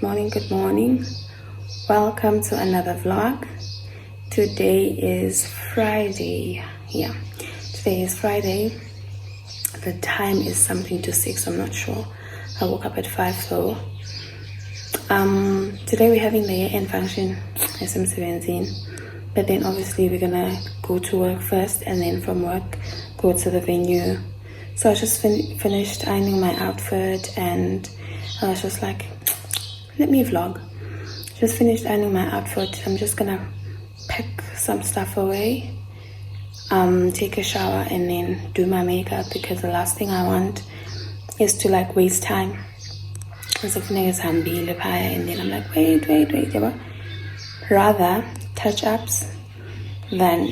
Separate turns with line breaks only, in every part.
good morning. Welcome to another vlog. Today is Friday. Today is Friday. The time is something to 6, I'm not sure. I woke up at 5 though. Today we're having the year-end function at SM17, but then obviously we're gonna go to work first and then from work go to the venue. So I just finished ironing my outfit and I was just like, let me vlog. Just finished ironing my outfit. I'm just gonna pack some stuff away, take a shower and then do my makeup, because the last thing I want is to like waste time. So and then I'm like, wait. Rather touch ups than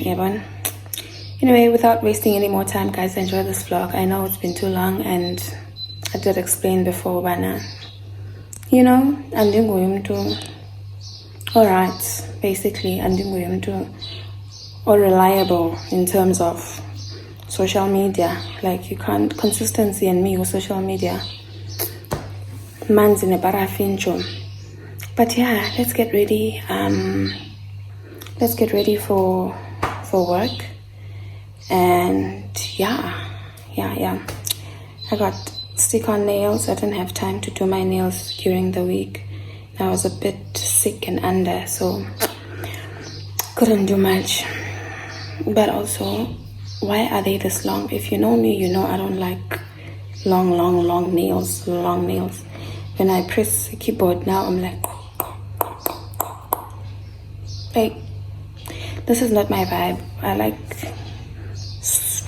Anyway, without wasting any more time, guys, enjoy this vlog. I know it's been too long and I did explain before, but I'm doing to alright, basically I'm doing to or reliable in terms of social media. Like, you can't consistency and me with social media. Man's in a paraffin show. But yeah, let's get ready. Let's get ready for work. And yeah. I got stick-on nails. I didn't have time to do my nails during the week. I was a bit sick and under, so couldn't do much. But also, why are they this long? If you know me, you know I don't like long nails. When I press the keyboard now, I'm like, this is not my vibe. I like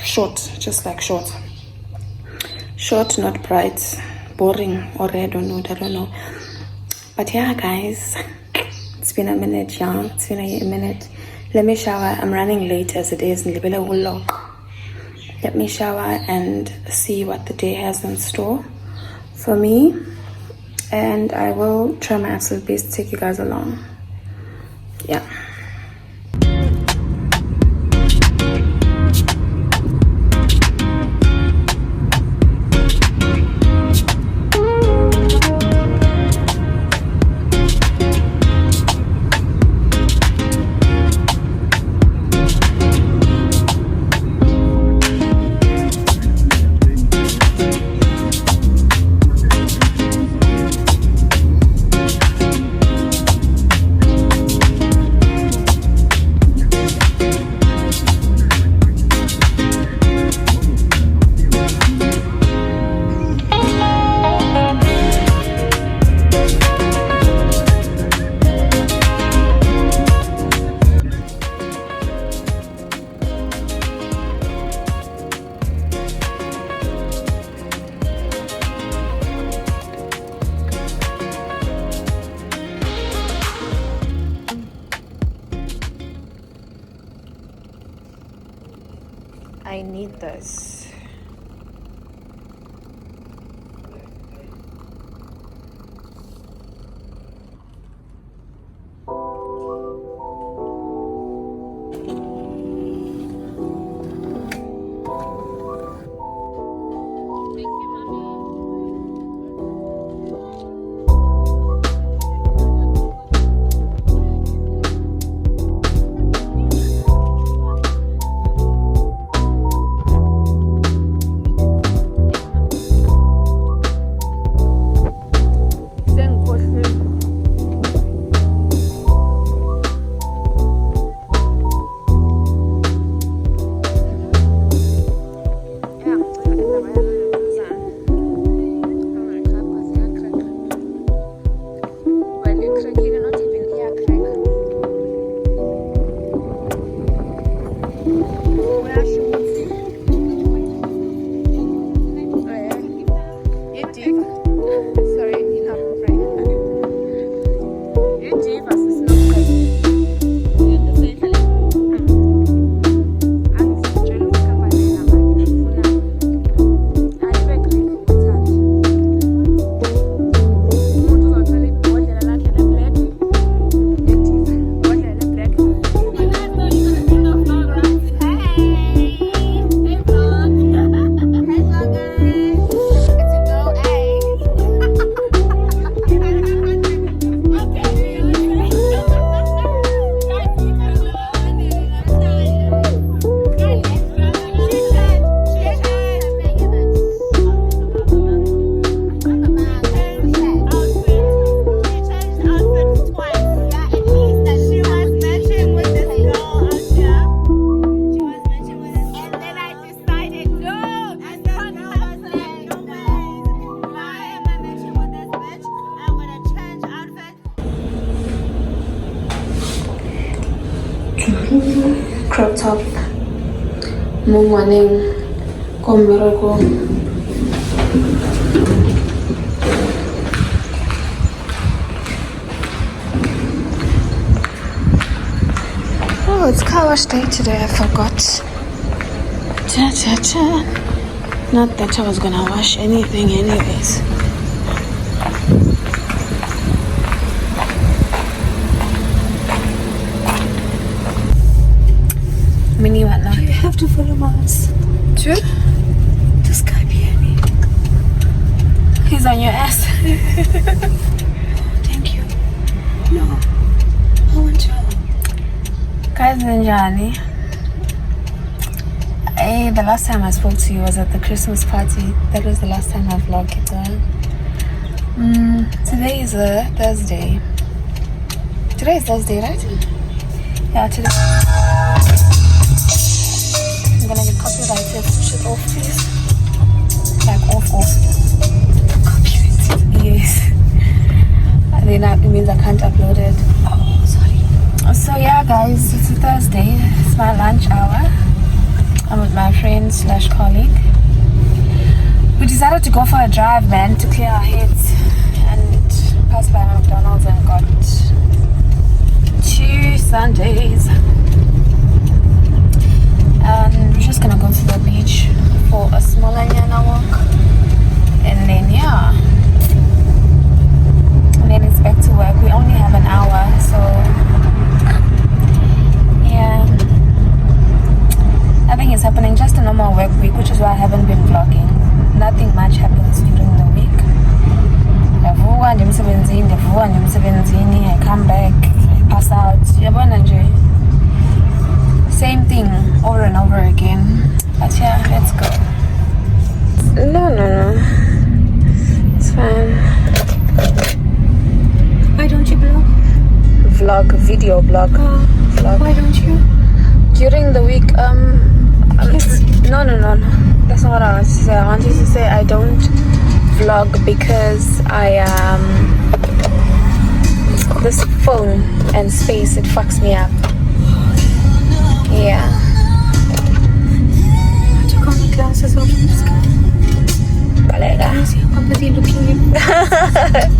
short, just like short, not bright, boring, or I don't know. But yeah, guys, it's been a minute, It's been a minute. Let me shower. I'm running late as it is. Let me shower and see what the day has in store for me. And I will try my absolute best to take you guys along. Yeah. I need this. crop top mo ngwaneng ko mmerekong. Oh, it's car wash day today. I forgot. Not that I was gonna wash anything anyways. Mini what now? You have to follow Mars. True? This guy behind me. He's on your ass. Thank you. No. I want to. Guys, Njani. The last time I spoke to you was at the Christmas party. That was the last time I vlogged it. Today is a Thursday. Today is Thursday, right? Yeah, today. I'm gonna get copyrighted. Shit off, please. Like off. Copyrighted. Yes. And then it means I can't upload it. Oh, sorry. So yeah, guys, it's a Thursday. It's my lunch hour. I'm with my friend / colleague. We decided to go for a drive, man, to clear our heads, and passed by McDonald's and got 2 sundaes. And we're just gonna go to the beach for a smaller Nyana walk, and then yeah, and then it's back to work. We only have an hour, so yeah. Nothing is happening, just a normal work week, which is why I haven't been vlogging. Nothing much happens during the week. I come back, I pass out. Same thing over and over again. But yeah, let's go. No. It's fine. Why don't you vlog? Video blog. Vlog. Why don't you? During the week, yes. No. That's not what I want to say. I wanted to say I don't vlog because this phone and space, it fucks me up. Yeah. I took all my glasses off from this guy. Can you see how completely looking at me?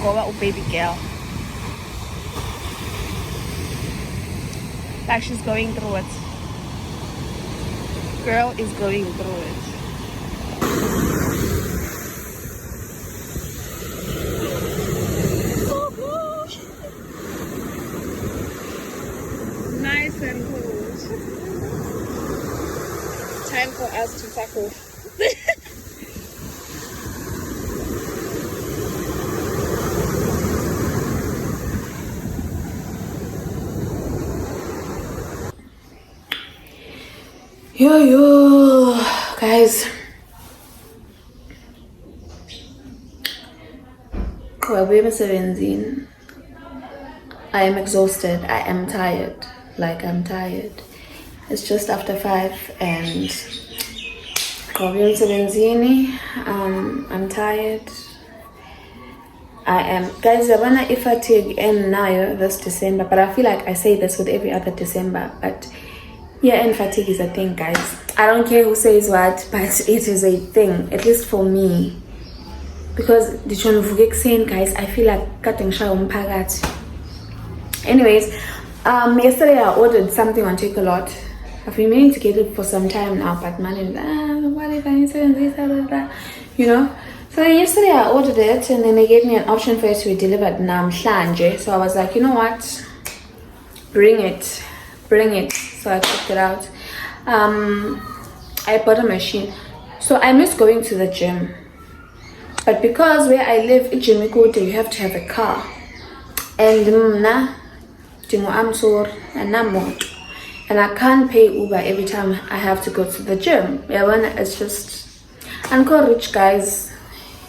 Goa, baby girl. Like she's going through it. Girl is going through it. Oh gosh. Nice Time for us to fuck off. Yo, guys. I am exhausted. I am tired. Like, I'm tired. It's just after 5 and I'm tired. I am, guys, I wanna fatigue and now this December, but I feel like I say this with every other December, but yeah, and fatigue is a thing, guys. I don't care who says what, but it is a thing, at least for me. Because the guys, I feel like cutting pagat. Anyways, yesterday I ordered something on Takealot. I've been meaning to get it for some time now, but man, what if I say this, you know? So yesterday I ordered it, and then they gave me an option for it to be delivered namhlanje. So I was like, you know what? Bring it. So I checked it out. I bought a machine. So I miss going to the gym. But because where I live in Jimmy-Kote, you have to have a car. And I'm sorry, and I can't pay Uber every time I have to go to the gym. Yeah, it's just, I'm quite rich, guys.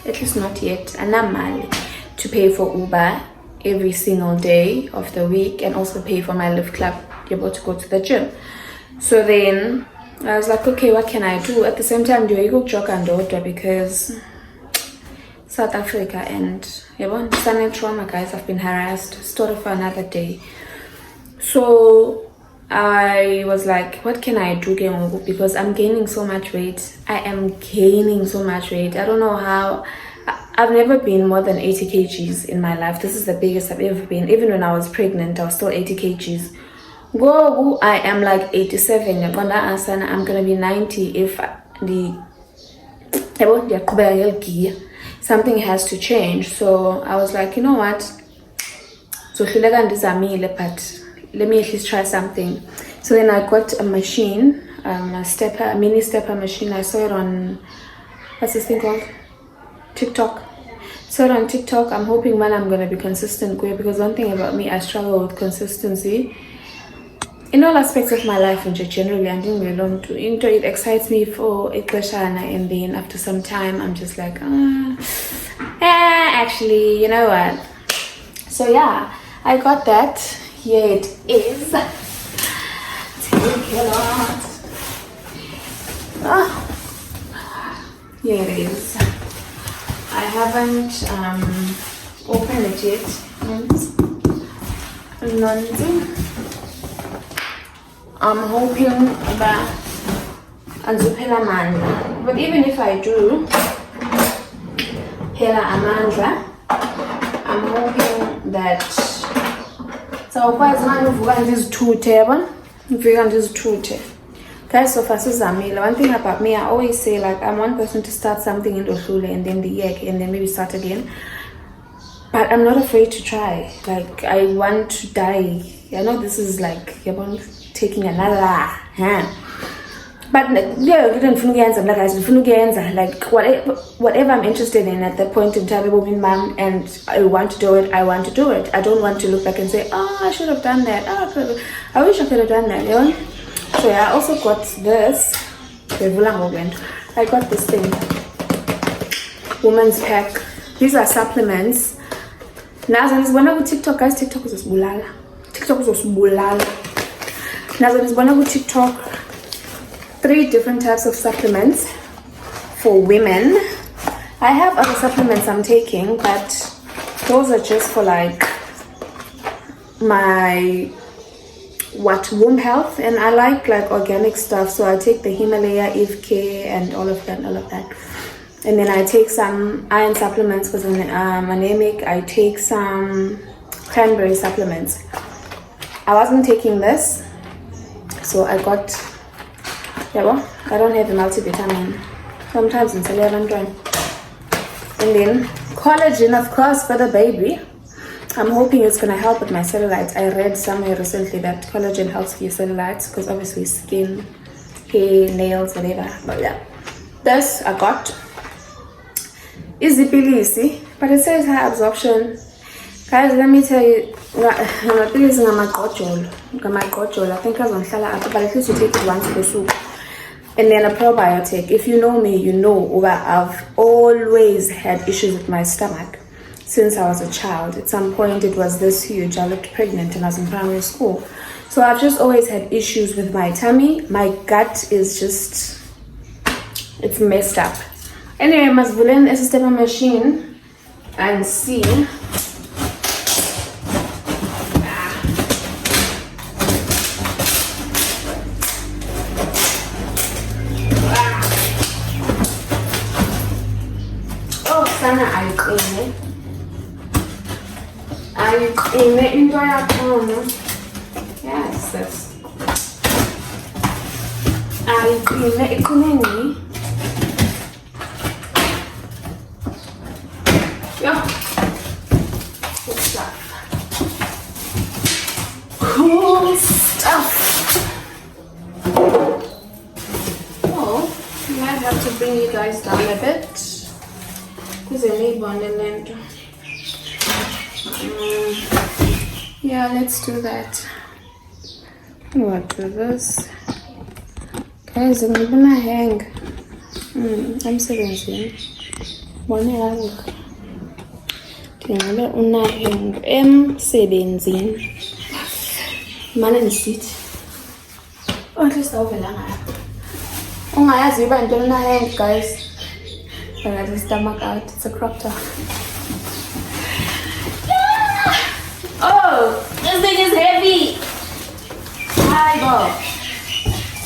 At least not yet. And I'm money to pay for Uber every single day of the week, and also pay for my Lift Club able to go to the gym. So then I was like, okay, what can I do? At the same time, do I go jog and order, because South Africa and silent trauma, guys. I've been harassed. Story for another day. So I was like, what can I do, because I'm gaining so much weight. I am gaining so much weight. I don't know how. I've never been more than 80 kgs in my life. This is the biggest I've ever been. Even when I was pregnant, I was still 80 kgs. Go, I am like 87. I'm gonna be 90 if something has to change. So I was like, you know what? So but let me at least try something. So then I got a machine, a mini stepper machine. I saw it on, what's this thing called? TikTok. Saw it on TikTok. I'm hoping, man, I'm gonna be consistent, because one thing about me, I struggle with consistency in all aspects of my life, and generally, I'm doing alone too. It excites me for a Krishana, and then after some time, I'm just like, actually, you know what? So yeah, I got that. Here it is. Take it out. Here it is. I haven't opened it yet. I'm hoping that Anzuphela Amandla. But even if I do Phela Amandla, I'm hoping that so guys, so far one thing about me, I always say, like, I'm one person to start something in Ohlule and then the egg and then maybe start again. But I'm not afraid to try. Like, I want to die. I know this is like taking another but yeah, like whatever I'm interested in at that point in time, and I want to do it, I want to do it. I don't want to look back and say, I should have done that. I wish I could have done that, you know? So yeah, I also got this. I got this thing, woman's pack. These are supplements. Now when I go TikTok, guys, TikTok is bulala. Now when I go TikTok, 3 different types of supplements for women. I have other supplements I'm taking, but those are just for like my womb health, and I like organic stuff, so I take the Himalaya Eve K and all of that. And then I take some iron supplements because I'm anemic. I take some cranberry supplements. I wasn't taking this, so I got, I don't have a multivitamin. Sometimes it's 11 dry. And then collagen, of course, for the baby. I'm hoping it's gonna help with my cellulite. I read somewhere recently that collagen helps with your cellulites because obviously skin, hair, nails, whatever. But yeah, this I got. Easy pilisi, but it says high absorption. Guys, let me tell you, pilisi I think I'm but at least you take it once a week. And then a probiotic. If you know me, you know I've always had issues with my stomach since I was a child. At some point it was this huge. I looked pregnant and I was in primary school. So I've just always had issues with my tummy. My gut is just, it's messed up. Anyway, I must pull in a system machine and see. Ayuqine into yakhona. Yes, sis. Ayuqine iqine. Yeah. Good stuff. Cool stuff. Oh, I might have to bring you guys down a bit. There's a need one and then. Yeah, let's do that. What do this? Guys, I'm gonna hang. I'm 17. One hang. Tingale una hang. M17. Man in seat. Oh, at least over lang. Oh my ass, you've been doing a hang, guys. I got the stomach out. It's a crop top. Oh, this thing is heavy. Hi, Bob.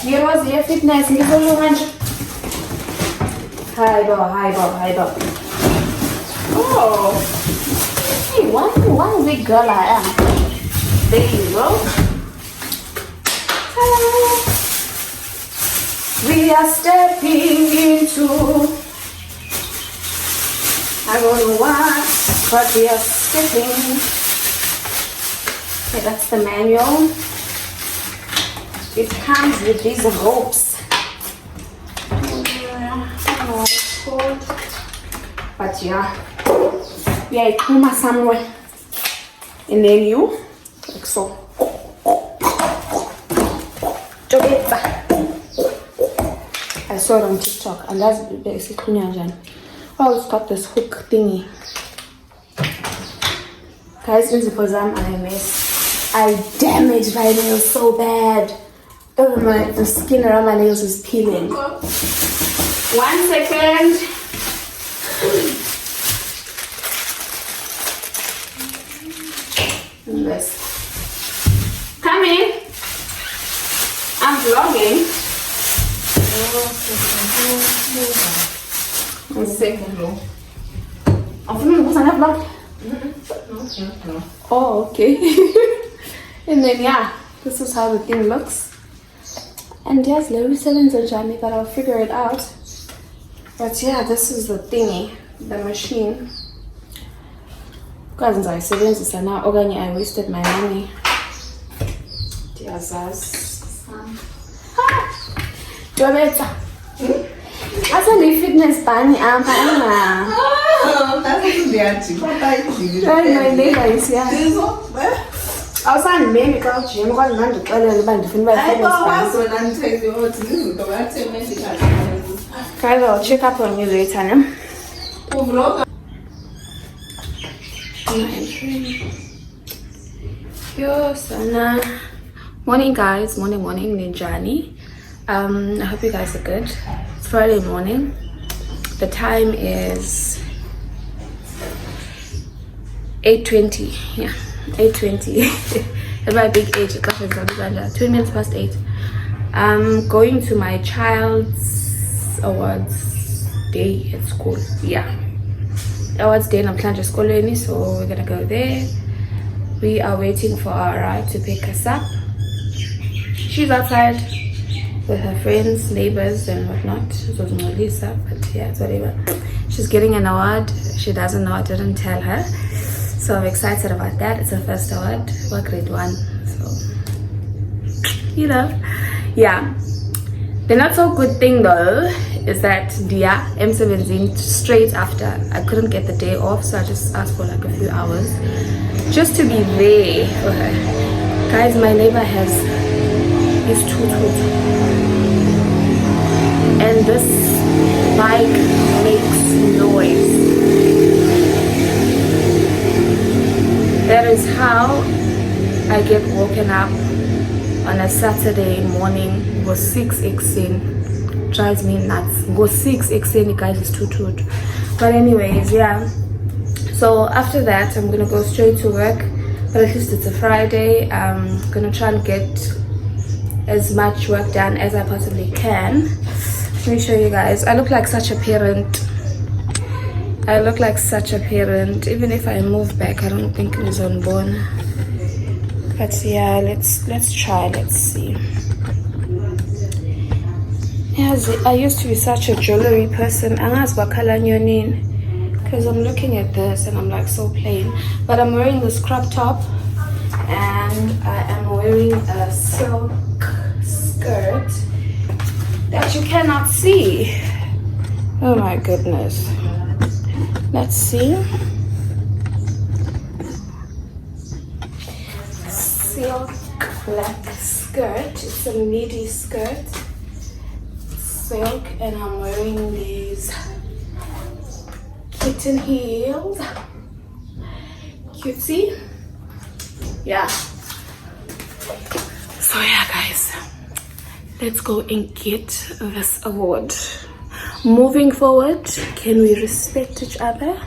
Here was your fitness. Hi, Bob. Oh, hey, one big girl I am. There you go. Hello. We are stepping into, I don't know what, but we are stepping. Okay, that's the manual. It comes with these ropes. I don't know what it's called. But yeah, it comes somewhere. And then you, like so. I saw it on TikTok and that's basically oh, it's got this hook thingy. Guys, because I'm a mess. I damaged my nails so bad. Oh, the skin around my nails is peeling. 1 second. This. Come in. I'm vlogging. 1 second. I'm vlog. No. Oh, okay. And then yeah, this is how the thing looks. And yes, Larry Sevens and Jamie, but I'll figure it out. But yeah, this is the thingy, the machine. Because I savings and now I wasted my money. As a fitness bunny, I'm I was on maybe go gym because I'm not guys, I'll check up on you later. Yo, Sana. Morning, guys. Morning, Ninjani. I hope you guys are good. It's Friday morning. The time is 8:20. Yeah, 8:20. At my big age, 20 minutes past 8. I'm going to my child's awards day at school. Yeah, awards day. I'm planning to school, so we're gonna go there. We are waiting for our ride to pick us up. She's outside with her friends, neighbors, and whatnot. It was Melissa, but yeah, it's whatever. She's getting an award. She doesn't know. I didn't tell her. So I'm excited about that. It's a first award. We're grade 1. So, yeah. The not so good thing though is that M17 straight after I couldn't get the day off, so I just asked for like a few hours just to be there for her. Guys, my neighbor has his toot, and this bike makes noise. That is how I get woken up on a Saturday morning. Go 6 in, drives me nuts. Go 6 in, guys, is toot. But anyways, yeah. So after that, I'm gonna go straight to work. But at least it's a Friday. I'm gonna try and get as much work done as I possibly can. Let me show you guys. I look like such a parent. Even if I move back, I don't think it's unborn. But yeah, let's try. Let's see. Yes, I used to be such a jewelry person. Because I'm looking at this and I'm like so plain. But I'm wearing this crop top and I am wearing a silk skirt that you cannot see. Oh my goodness. Let's see. Silk black skirt. It's a midi skirt. Silk, and I'm wearing these kitten heels. Cutesy. Yeah. So yeah, guys, let's go and get this award. Moving forward, can we respect each other?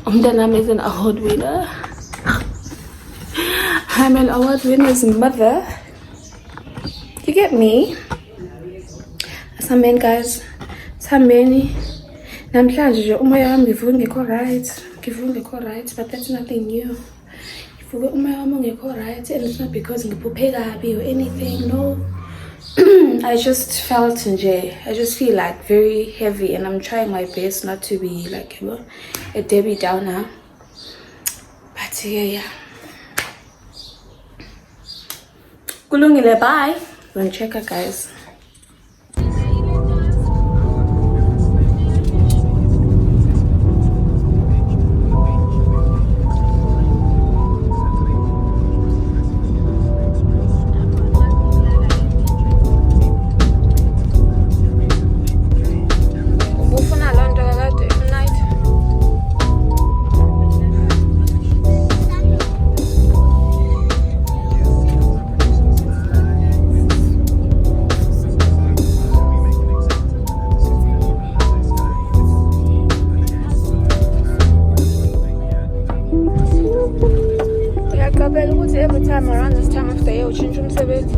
Umdanam is an award winner. I'm an award winner's mother. You get me? Some men, guys, some many. Namhlanje umoya wami ngivuka ngekho right, but that's nothing new. Ngivuka umoya wami ungekho right, and it's not because ngiphuphe kabi or anything. No. I just felt I just feel like very heavy, and I'm trying my best not to be like a Debbie Downer. But yeah. Kulungile, bye. We'll check it, guys. Every time around this time of the year, we change umsebenzi.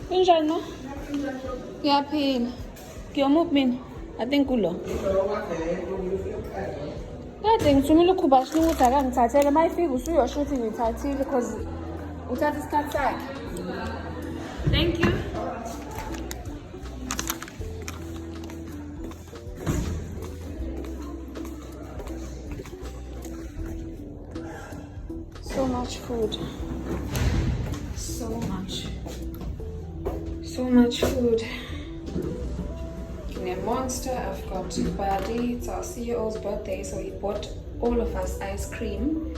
Kunjani no? Ngiyaphila. Ngiyomuphi mina? I think kulo. Kade ngithumile ukhuba shini ukuthi akangithathele mayifika usuyosho ukuthi ngithathile because uthatha isikhathi sakhe. Thank you. So much food. So much food. In a Monster, I've got Buddy. It's our CEO's birthday, so he bought all of us ice cream.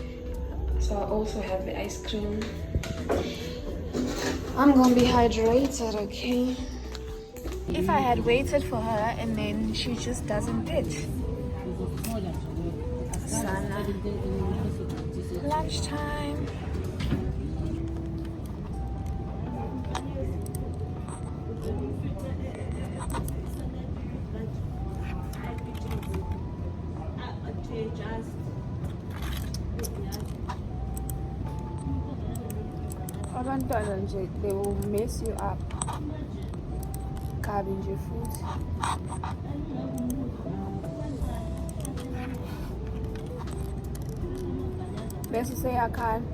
So I also have the ice cream. I'm gonna be hydrated, okay? If I had waited for her and then she just doesn't it. Sana. Lunchtime. They will mess you up. Cabbage your food. Best to say I can't.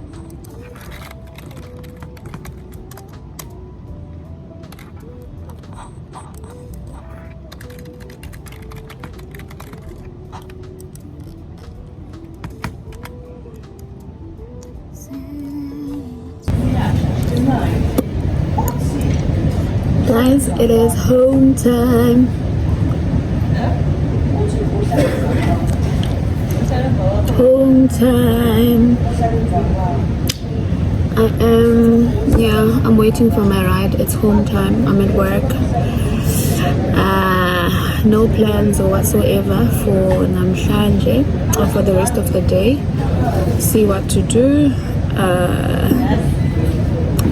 Guys, it is home time. Home time. I'm waiting for my ride. It's home time. I'm at work. No plans or whatsoever for namhlanje or for the rest of the day. See what to do.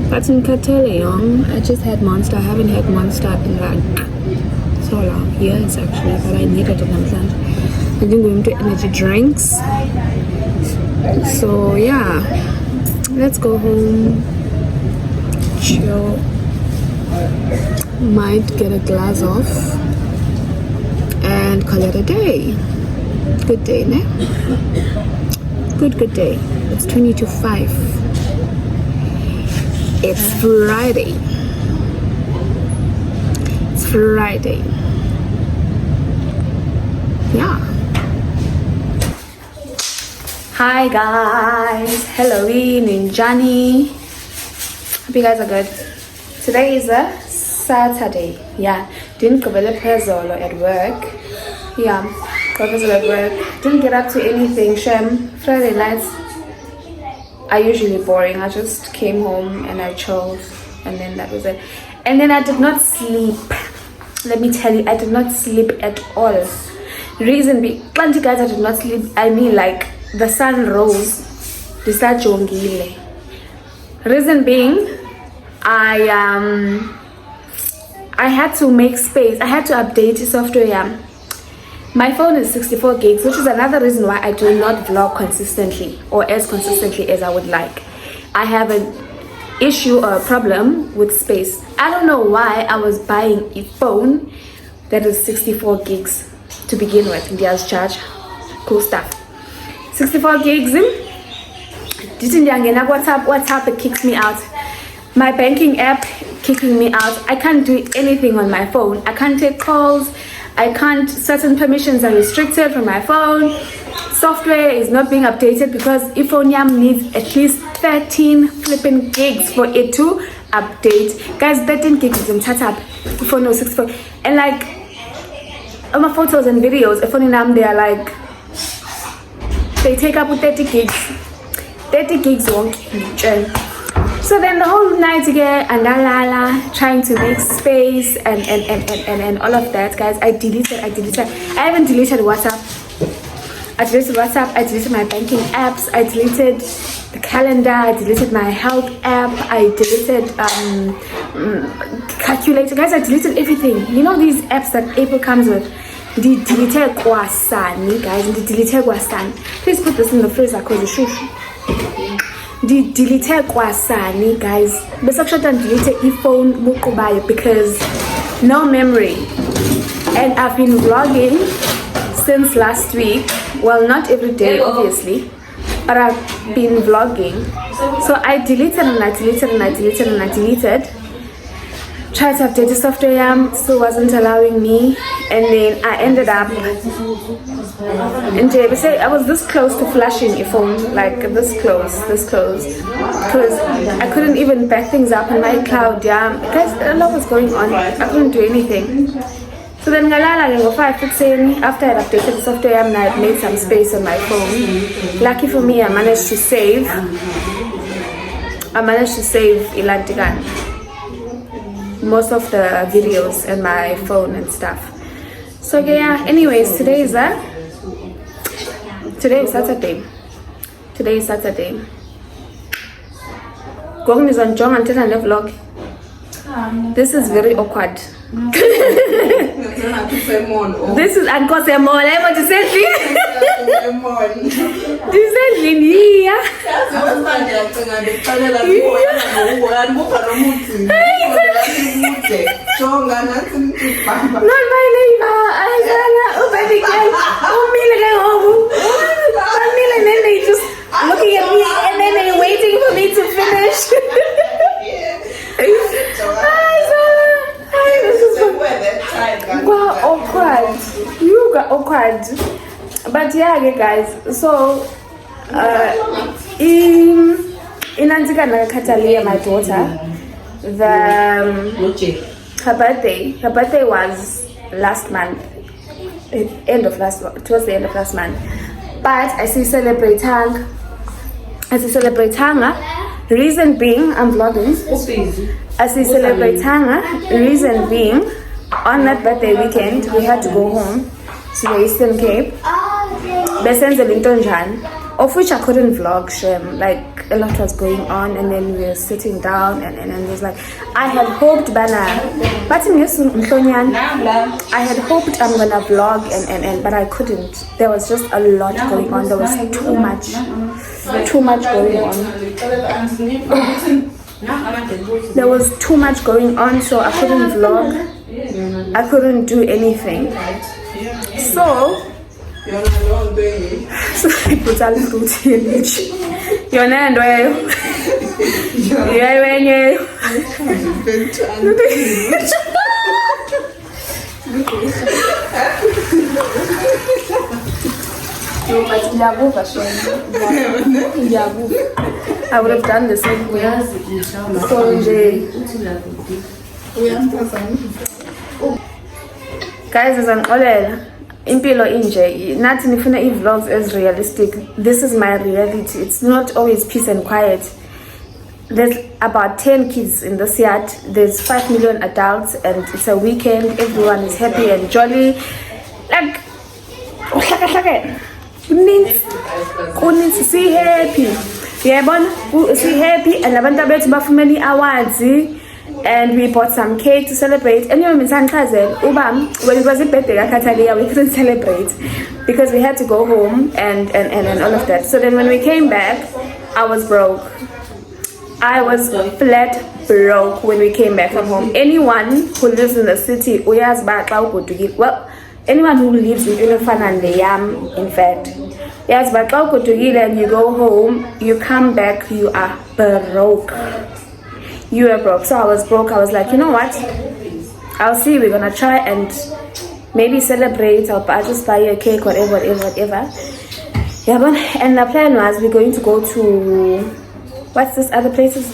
But in Kateleon, I just had Monster. I haven't had Monster in like so long, years actually, but I needed it namhlanje. I think we're going to energy drinks. So yeah, let's go home, chill, might get a glass off and call it a day. Good day, ne? Good day. It's 20 to 5. It's Friday. It's Friday. Yeah. Hi guys. Halloween in Johnny. Hope you guys are good. Today is a Saturday. Yeah. Didn't go at work. Yeah. Got at work. Didn't get up to anything. Shem. Friday nights are usually boring. I just came home and I chilled, and then that was it. And then I did not sleep. Let me tell you, I did not sleep at all. Reason being, plenty guys, I did not sleep. I mean, like the sun rose. Reason being, I had to make space. I had to update the software. My phone is 64 gigs, which is another reason why I do not vlog consistently or as consistently as I would like. I have an issue or a problem with space. I don't know why I was buying a phone that is 64 gigs to begin with. India's charge. Cool stuff. 64 gigs. WhatsApp, it kicks me out. My banking app kicking me out. I can't do anything on my phone. I can't take calls. I can't, certain permissions are restricted from my phone. Software is not being updated because iPhone needs at least 13 flipping gigs for it to update. Guys, 13 gigs is in tap phone 64. And like all my photos and videos, iPhone they are like, they take up with 30 gigs. 30 gigs won't. So then the whole night again, and trying to make space and all of that, guys. I deleted. I haven't deleted WhatsApp. I deleted WhatsApp. I deleted my banking apps. I deleted the calendar. I deleted my health app. I deleted calculator. Guys, I deleted everything. You know these apps that Apple comes with. Deleted Kwasani, guys. Deleted Kwasani. Please put this in the freezer because it's shoo. Delete Kwasani, guys. Basically, delete iPhone Mukubayo because no memory. And I've been vlogging since last week. Well, not every day, obviously, but I've been vlogging. So I deleted and I deleted and I deleted and I deleted. tried to update the software, still wasn't allowing me, and then I ended up and I was this close to flashing your phone, like this close, because I couldn't even back things up in my cloud. Because a lot was going on, I couldn't do anything. So then after I updated the software, I had made some space on my phone. Lucky for me, I managed to save Ilantigan, most of the videos in my phone and stuff. So yeah, anyways, today is Saturday. Going is on John and vlog. This is very awkward. This is Uncle Semon. What you said? You said Linia. Not my neighbor. Just looking at me and then they waiting for me to finish. Wow, awkward. You got awkward. But yeah, okay, guys. So, Inantika Nakatalia, my daughter, her birthday was last month, towards the end of last month. But I see celebrating. Reason being, I'm vlogging. I see celebrating. Reason being, on that birthday weekend, we had to go home to the Eastern Cape. Of which I couldn't vlog, like a lot was going on, and then we were sitting down, and it was like, I had hoped I had hoped I'm gonna vlog, but I couldn't. There was just a lot going on. There was too much going on. There was too much going on, so I couldn't vlog. I couldn't do anything. So I put a little tea. Your name, I would have done the same way. Guys, as an impilo inje, nathi nifuna vlogs as realistic. This is my reality. It's not always peace and quiet. There's about 10 kids in this yard. There's 5 million adults, and it's a weekend. Everyone is happy and jolly. Like, see happy. See happy, and abantu bethu bafumene awards, and we bought some cake to celebrate. And when it was a birthday, we couldn't celebrate because we had to go home and all of that. So then when we came back, I was broke. I was flat broke when we came back from home. Anyone who lives in the city, anyone who lives in Unifan and the Yam, in fact, yes, but and you go home, you come back, you are broke. You are broke. So I was broke. I was like, you know what? I'll see. We're gonna try and maybe celebrate. I'll just buy you a cake, whatever. Yeah, but and the plan was we're going to go to what's this other places?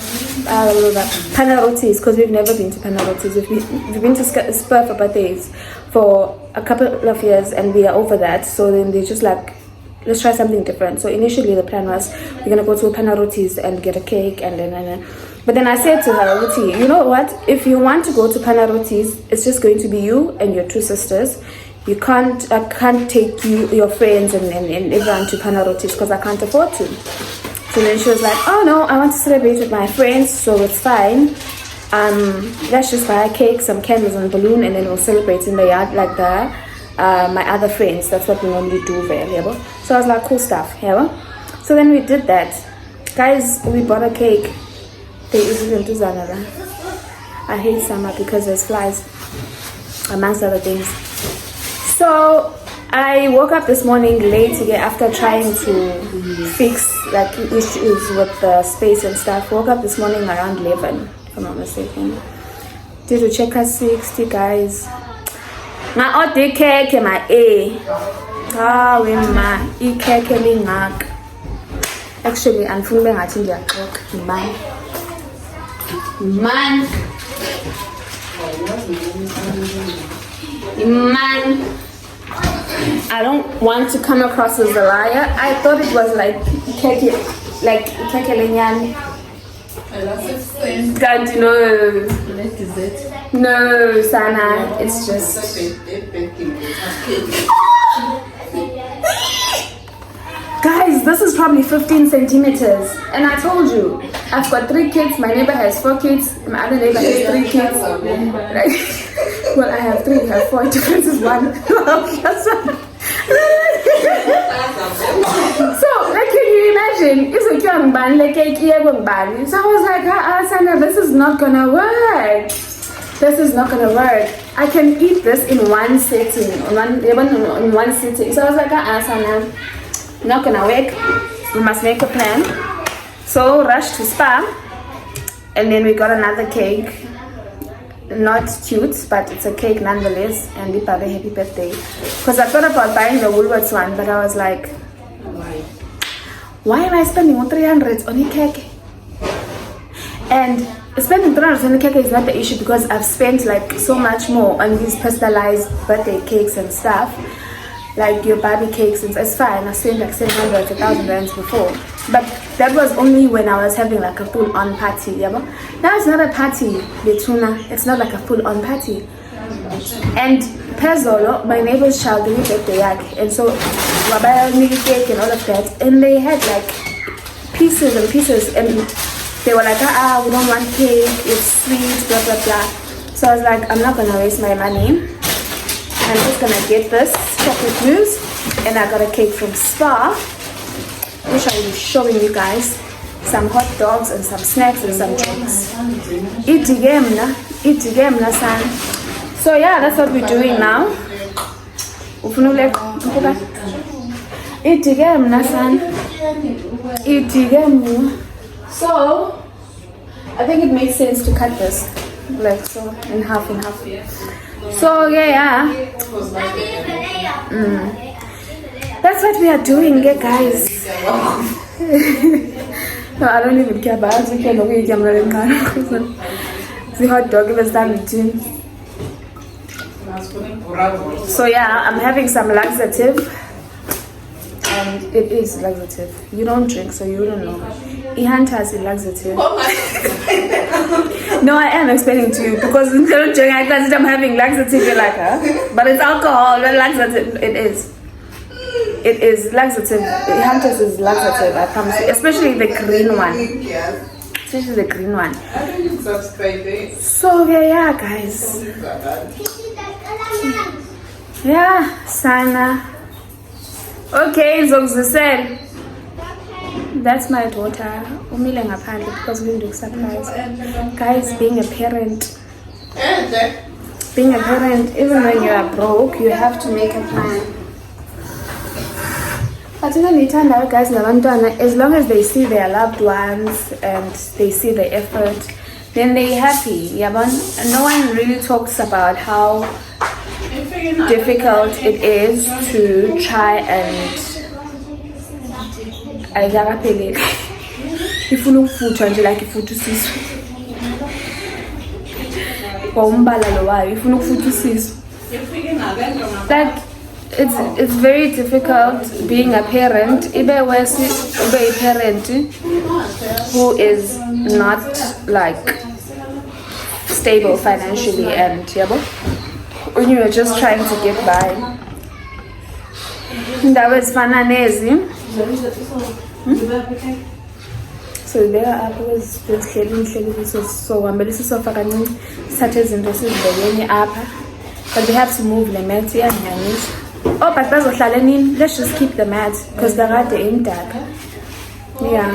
Panarotis, because we've never been to Panarotis. We've been to Spur for birthdays for a couple of years, and we are over that. So then they just like, let's try something different. So initially the plan was we're gonna go to Panarotis and get a cake, and then. But then I said to her, Ruti, you know what? If you want to go to Panarotis, it's just going to be you and your 2 sisters. I can't take your friends and everyone to Panarotis because I can't afford to. So then she was like, oh no, I want to celebrate with my friends, so it's fine. Let's just buy a cake, some candles and a balloon, and then we'll celebrate in the yard like my other friends. That's what we normally do there. So I was like, cool stuff. So then we did that. Guys, we bought a cake. I hate summer because there's flies, amongst other things. So I woke up this morning late again after trying to fix like issues with the space and stuff. Woke up this morning around 11, if I'm not mistaken. Did you check us 60 guys? My order cake my A. Ah, we ma cake lingak. Actually, I'm feeling at India cook. Man. I don't want to come across as a liar. I thought it was like keke lenyan. God, no, Sana. It's just. Guys, this is probably 15 centimeters. And I told you, I've got 3 kids. My neighbor has 4 kids. My other neighbor has 3 kids. Well, I have 3. You have 4. Difference is 1. That's one. So, like, can you imagine? It's a young band, like a young band. So I was like, Sana, this is not gonna work. This is not gonna work. I can eat this in one sitting. In one sitting. So I was like, Sana, not gonna work. We must make a plan. So rushed to Spar, and then we got another cake. Not cute, but it's a cake nonetheless. And we had a happy birthday. Because I thought about buying the Woolworths one, but I was like, why am I spending 300 on a cake? And spending 300 on a cake is not the issue, because I've spent like so much more on these personalized birthday cakes and stuff. Like your Barbie cakes, and it's fine. I spent like 700 to 1,000 rands before, but that was only when I was having like a full-on party. Yeah, now it's not a party, Betuna. It's not like a full-on party. And Pezolo, my neighbor's child, they did the yak, and so Wabaya made cake and all of that, and they had like pieces and pieces, and they were like, we don't want cake. It's sweet, blah blah blah. So I was like, I'm not gonna waste my money. I'm just gonna get this chocolate mousse, and I got a cake from Spar, which I will be showing you guys. Some hot dogs and some snacks and some drinks. Eat the game, son. So yeah, that's what we're doing now. Eat the game, son. Eat the game. So I think it makes sense to cut this like so in half and half. So yeah. That's what we are doing, guys. No, I don't even care about it. The hot dog was done between. So yeah, I'm having some laxative, and it is laxative. You don't drink, so you don't know. Ihanta is laxative. No, I am explaining to you, because instead of drinking like that, I'm having laxative. You're like, huh? But it's alcohol, not laxative. It is. It is laxative. Hunter's is laxative, I promise you. Especially the green one. Especially the green one. So yeah, guys. Yeah, Sana. Okay, Zogzusel. That's my daughter. Umile ngaphandle because we do surprise. Guys, being a parent. Being a parent, even when you are broke, you have to make a plan. But guys, as long as they see their loved ones and they see the effort, then they're happy. Yeah, but no one really talks about how difficult it is to try and ifuna ukufutha nje like ifutha isisu kwa umbala lo wayo ifuna ukufutha isisu. Like it's very difficult being a parent, ibe wesi ube a parent who is not like stable financially, and when you are just trying to get by. That was fananezi. So there are apples with so I'm really so fucking such as in this is the apple. But we have to move the mat here and oh, but that's what let's just keep the mat because they're at the intact. Yeah.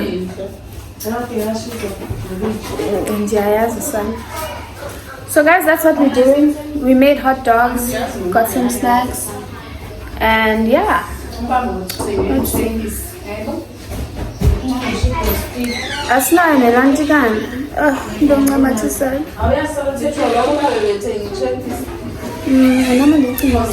And yeah, the sun. So guys, that's what we're doing. We made hot dogs, got some snacks, and yeah. Let's see. asinayo nelantikana ndoncamathisa anama ndicinga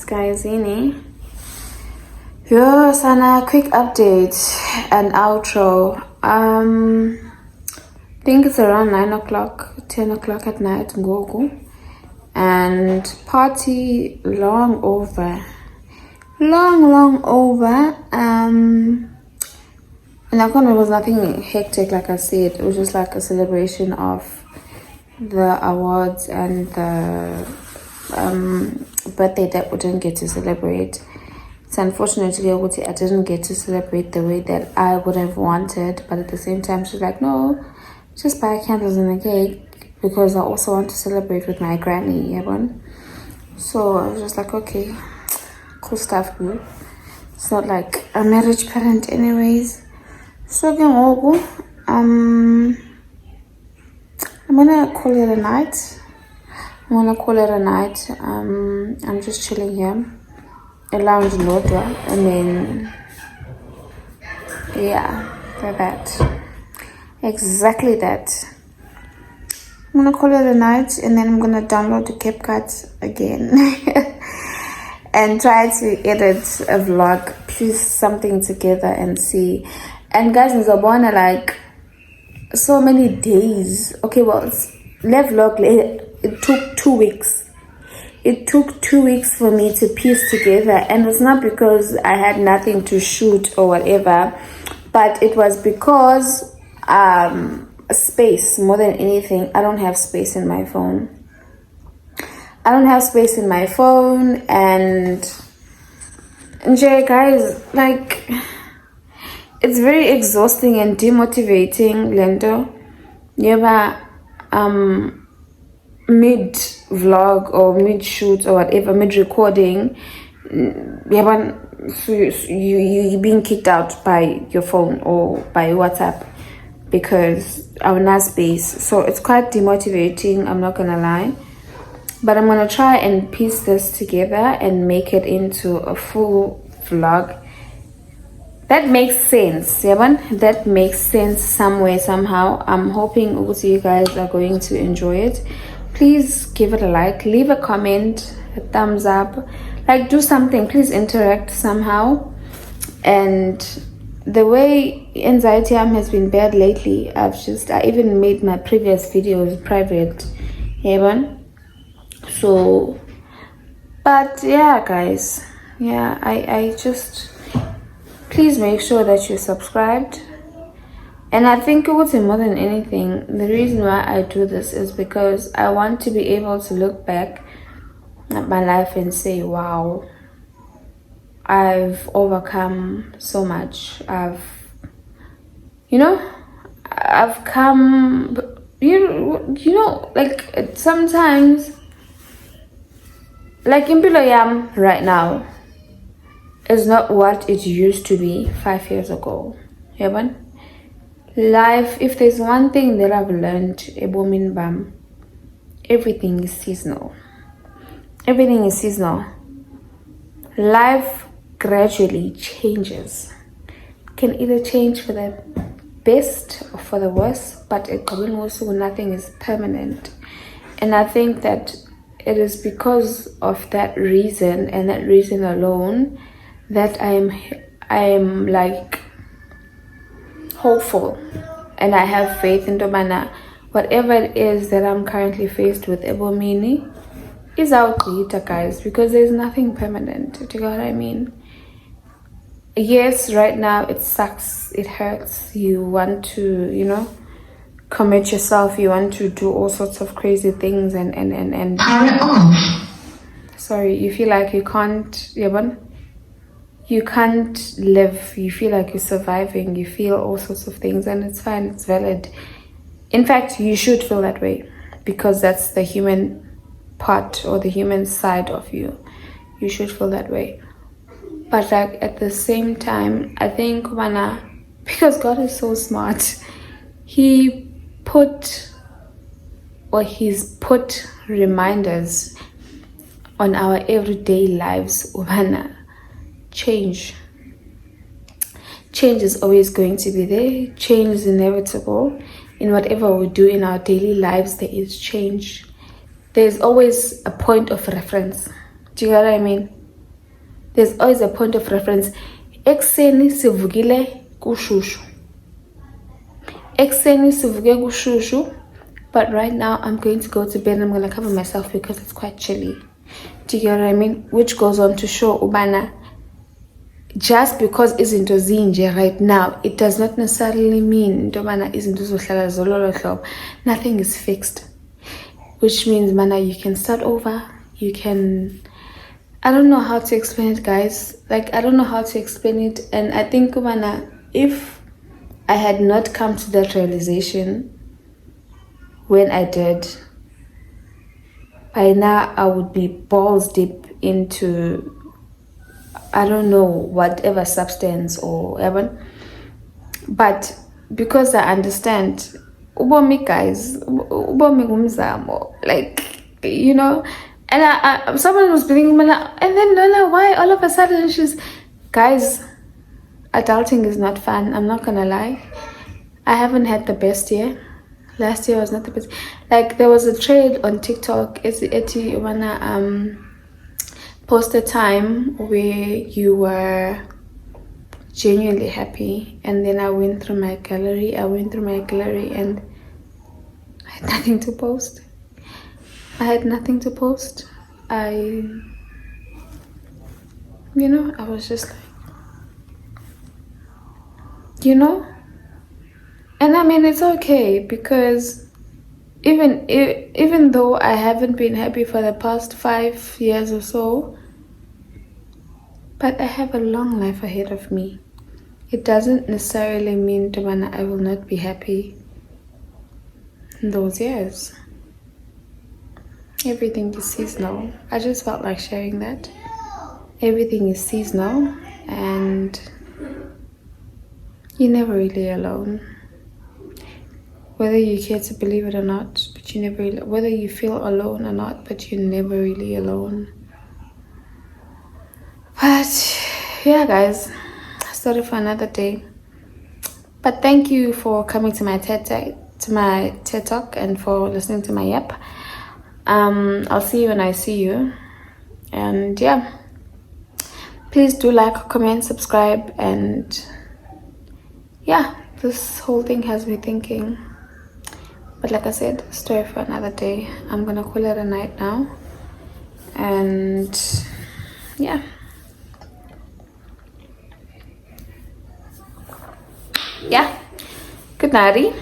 Guysini. Yo, Sana, quick update and outro. I think it's around 9 o'clock, 10 o'clock at night, Ngoku. And party long over. Long over. And it was nothing hectic, like I said. It was just like a celebration of the awards and the birthday that we didn't get to celebrate. So unfortunately I didn't get to celebrate the way that I would have wanted, but at the same time she's like, no, just buy candles and a cake because I also want to celebrate with my granny, everyone. So I was just like, okay, cool stuff, boo. It's not like a marriage parent anyways. So I'm gonna call it a night. I'm just chilling here, a lounge lodra, and then yeah, like that, exactly that. I'm gonna call it a night, and then I'm gonna download the CapCut again and try to edit a vlog, piece something together and see. And guys, Nzabona, like so many days. Okay, well, vlog, it took 2 weeks. It took 2 weeks for me to piece together, and it's not because I had nothing to shoot or whatever, but it was because space more than anything. I don't have space in my phone. And Jay, guys, like, it's very exhausting and demotivating, Lento. Yeah, mid vlog or mid shoot or whatever, mid recording, so you being kicked out by your phone or by WhatsApp because our not space. So it's quite demotivating, I'm not gonna lie. But I'm gonna try and piece this together and make it into a full vlog that makes sense. That makes sense somewhere, somehow. I'm hoping also you guys are going to enjoy it. Please give it a like, leave a comment, a thumbs up, like do something. Please interact somehow. And the way anxiety has been bad lately, I even made my previous videos private. So, but yeah, guys, yeah, I just, please make sure that you're subscribed. And I think more than anything, the reason why I do this is because I want to be able to look back at my life and say, wow, I've overcome so much. I've come, like sometimes, like impilo yam right now is not what it used to be 5 years ago. Life, if there's one thing that I've learned, ebomin bam, everything is seasonal. Everything is seasonal. Life gradually changes. It can either change for the best or for the worst, but also nothing is permanent. And I think that it is because of that reason and that reason alone that I am like hopeful, and I have faith in Domana. Whatever it is that I'm currently faced with, Ebomini, is out later, guys, because there's nothing permanent. Do you know what I mean? Yes, right now it sucks, it hurts. You want to, commit yourself, you want to do all sorts of crazy things and power it off. Sorry, you feel like you can't, you can't live, you feel like you're surviving, you feel all sorts of things, and it's fine, it's valid. In fact, you should feel that way because that's the human part or the human side of you. You should feel that way. But like at the same time, I think because God is so smart, he's put reminders on our everyday lives. Change is always going to be there. Change is inevitable. In whatever we do in our daily lives, there is change. There's always a point of reference. Do you know what I mean? There's always a point of reference. Ekseni sivugile kushushu. Ekseni sivuge kushushu. But right now, I'm going to go to bed and I'm going to cover myself because it's quite chilly. Do you get what I mean? Which goes on to show Ubana, just because izinto zinje right now, it does not necessarily mean Ubana izinto zohlala zololo hlobo. Nothing is fixed. Which means, mana, you can start over. You can... I don't know how to explain it, guys. Like, I don't know how to explain it. And I think, mana, if I had not come to that realization when I did, by now I would be balls deep into, I don't know, whatever substance or whatever. But because I understand, ubomi, guys, ubomi gumzamo, like, and I someone was thinking, and then Lola, why all of a sudden she's, guys, adulting is not fun. I'm not gonna lie. I haven't had the best year. Last year was not the best. Like, there was a trade on TikTok. It's you wanna post a time where you were genuinely happy, and then I went through my gallery and I had nothing to post. I was just like, and I mean, it's okay because even though I haven't been happy for the past 5 years or so, But I have a long life ahead of me. It doesn't necessarily mean I will not be happy in those years. Everything is seasonal. I just felt like sharing that. Everything is seasonal and you're never really alone. Whether you care to believe it or not, but you never really, whether you feel alone or not, but you're never really alone. But yeah, guys, sorry for another day. But thank you for coming to my TED Talk and for listening to my yap. I'll see you when I see you. And yeah, please do like, comment, subscribe, and yeah, this whole thing has me thinking. But like I said, story for another day. I'm gonna call it a night now. And yeah. Yeah. Good night.